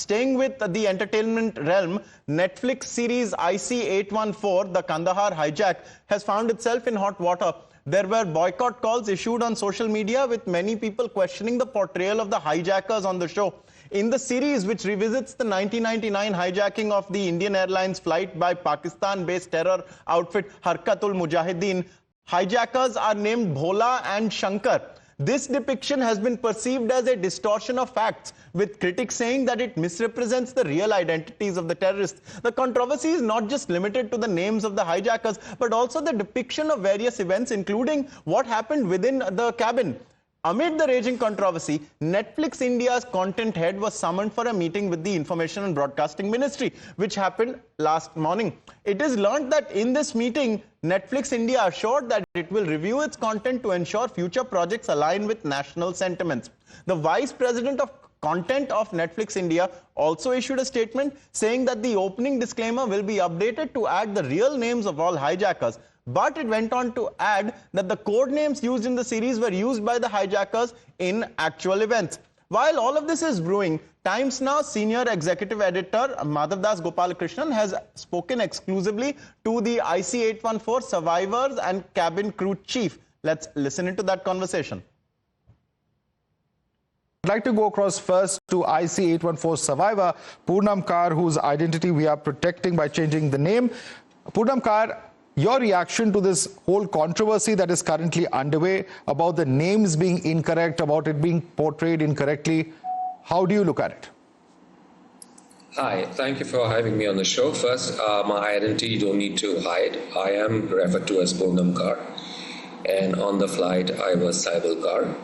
Staying with the entertainment realm, Netflix series IC-814, the Kandahar Hijack, has found itself in hot water. There were boycott calls issued on social media, with many people questioning the portrayal of the hijackers on the show. In the series, which revisits the 1999 hijacking of the Indian Airlines flight by Pakistan-based terror outfit Harkatul Mujahideen, hijackers are named Bhola and Shankar. This depiction has been perceived as a distortion of facts, with critics saying that it misrepresents the real identities of the terrorists. The controversy is not just limited to the names of the hijackers, but also the depiction of various events, including what happened within the cabin. Amid the raging controversy, Netflix India's content head was summoned for a meeting with the Information and Broadcasting Ministry, which happened last morning. It is learned that in this meeting, Netflix India assured that it will review its content to ensure future projects align with national sentiments. The Vice President of Content of Netflix India also issued a statement saying that the opening disclaimer will be updated to add the real names of all hijackers. But it went on to add that the code names used in the series were used by the hijackers in actual events. While all of this is brewing, Times Now senior executive editor Madhavdas Gopalakrishnan has spoken exclusively to the IC-814 survivors and cabin crew chief. Let's listen into that conversation. I'd like to go across first to IC-814 survivor Purnam Kar, whose identity we are protecting by changing the name. Purnam Kar, your reaction to this whole controversy that is currently underway about the names being incorrect, about it being portrayed incorrectly, how do you look at it? Hi, thank you for having me on the show. First, my identity you don't need to hide. I am referred to as Purnam Kar, and on the flight I was Saibal Kar.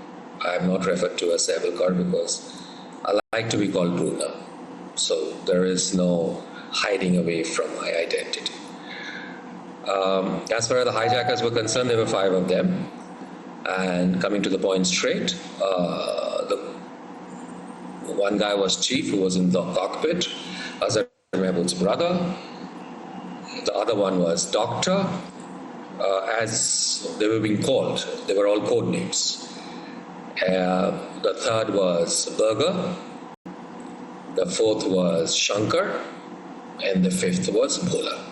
I am not referred to as Saibal Kar because I like to be called Purnam. So there is no hiding away from my identity. As far as the hijackers were concerned, there were 5 of them. And coming to the point straight, the one guy was chief, who was in the cockpit, Azhar Mahmood's brother. The other one was doctor, as they were being called. They were all code names. The third was Burger. The fourth was Shankar. And the fifth was Bhola.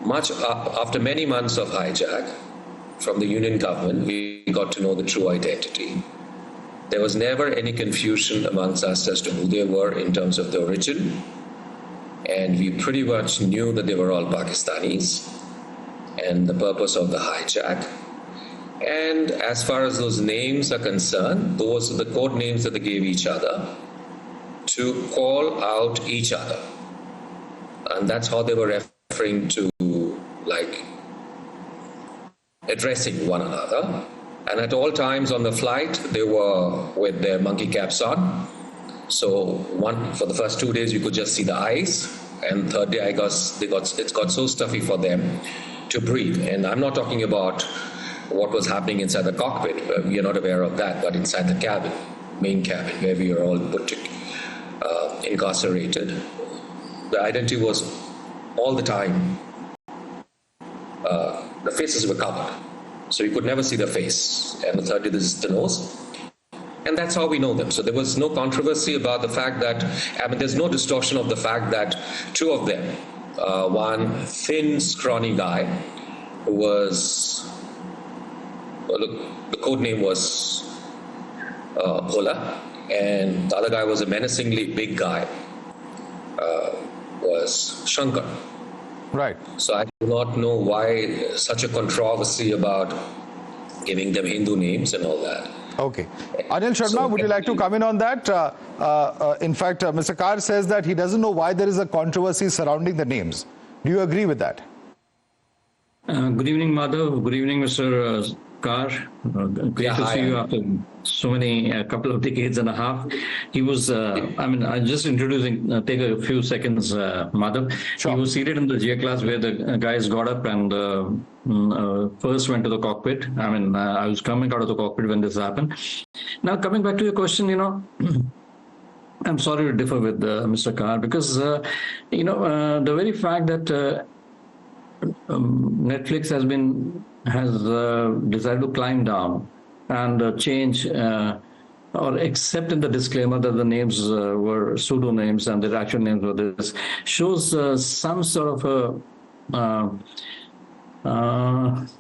After many months of hijack from the union government, we got to know the true identity. There was never any confusion amongst us as to who they were in terms of the origin, and we pretty much knew that they were all Pakistanis and the purpose of the hijack. And as far as those names are concerned, those are the code names that they gave each other to call out each other, and that's how they were referring to, like, addressing one another. And at all times on the flight, they were with their monkey caps on. So for the first 2 days, you could just see the eyes. And third day, it got so stuffy for them to breathe. And I'm not talking about what was happening inside the cockpit. We are not aware of that. But inside the cabin, main cabin, where we are all incarcerated, the identity was all the time. The faces were covered, so you could never see the face. And the third, this is the nose. And that's how we know them. So there was no controversy about the fact that, there's no distortion of the fact that 2 of them, one thin, scrawny guy, who was, the code name was Bhola, and the other guy was a menacingly big guy, was Shankar. Right. So I do not know why such a controversy about giving them Hindu names and all that. Okay. Anil Sharma, would you like to come in on that? In fact, Mr. Kar says that he doesn't know why there is a controversy surrounding the names. Do you agree with that? Good evening, Madhav. Good evening, Mr. Kar. Great to see you after a couple of decades and a half. He was, I'm just introducing, take a few seconds, Madhav. Sure. He was seated in the GA class where the guys got up and first went to the cockpit. I was coming out of the cockpit when this happened. Now, coming back to your question, I'm sorry to differ with Mr. Kar because, the very fact that Netflix has decided to climb down and change or except in the disclaimer that the names were pseudonames and the actual names were this, shows some sort of a,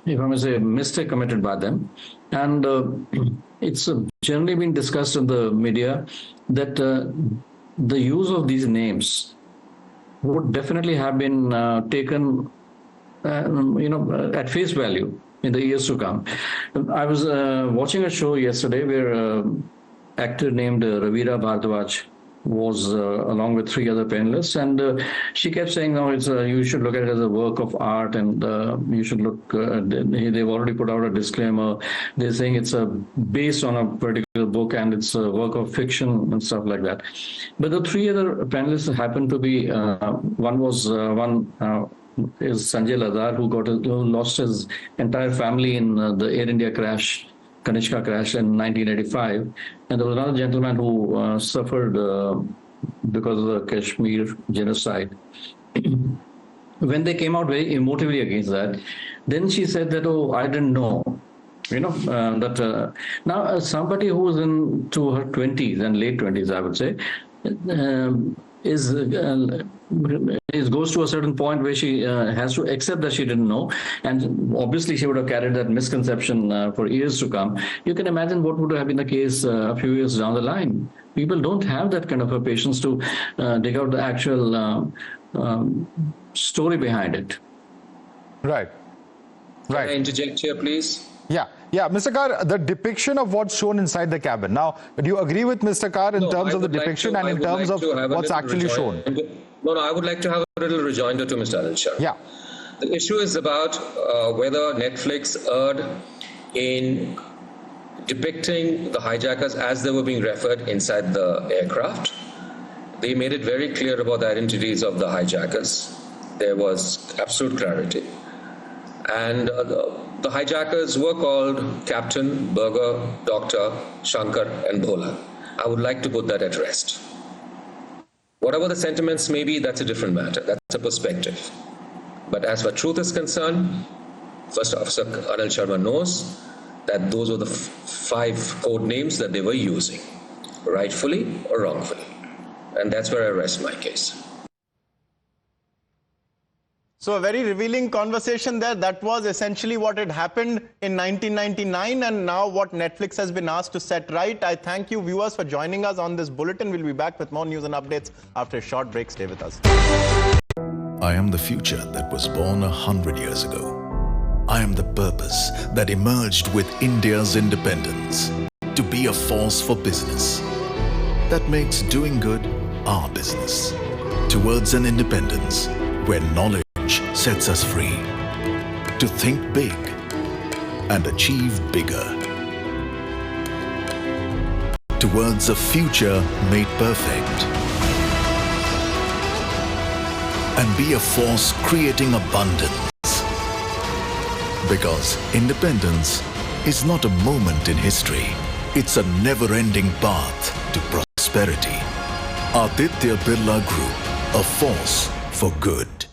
if I may say, mistake committed by them. And it's generally been discussed in the media that the use of these names would definitely have been taken, at face value in the years to come. I was watching a show yesterday where actor named Ravira Bhardwaj was along with 3 other panelists, and she kept saying, "No, it's you should look at it as a work of art, and you should look." They've already put out a disclaimer. They're saying it's based on a particular book and it's a work of fiction and stuff like that. But the 3 other panelists happened to be one is Sanjay Ladar, who lost his entire family in the Air India crash. Kanishka crash in 1985, and there was another gentleman who suffered because of the Kashmir genocide. When they came out very emotively against that, then she said that, "Oh, I didn't know." That now somebody who's into her 20s and late 20s, I would say, goes to a certain point where she has to accept that she didn't know, and obviously she would have carried that misconception for years to come. You can imagine what would have been the case a few years down the line. People don't have that kind of a patience to dig out the actual story behind it. Right. Can I interject here, please? Yeah, Mr. Kar, the depiction of what's shown inside the cabin. Now, do you agree with Mr. Kar in terms of the depiction and in terms of what's actually shown? No, I would like to have a little rejoinder to Mr. Anil Sharma. Yeah. The issue is about whether Netflix erred in depicting the hijackers as they were being referred inside the aircraft. They made it very clear about the identities of the hijackers. There was absolute clarity. And the hijackers were called Captain, Burger, Doctor, Shankar, and Bhola. I would like to put that at rest. Whatever the sentiments may be, that's a different matter. That's a perspective. But as far as truth is concerned, First Officer Anil Sharma knows that those were the 5 code names that they were using, rightfully or wrongfully. And that's where I rest my case. So a very revealing conversation there. That was essentially what had happened in 1999 and now what Netflix has been asked to set right. I thank you viewers for joining us on this bulletin. We'll be back with more news and updates after a short break. Stay with us. I am the future that was born 100 years ago. I am the purpose that emerged with India's independence to be a force for business that makes doing good our business towards an independence where knowledge sets us free to think big and achieve bigger towards a future made perfect and be a force creating abundance, because independence is not a moment in history, it's a never-ending path to prosperity. Aditya Birla Group, a force for good.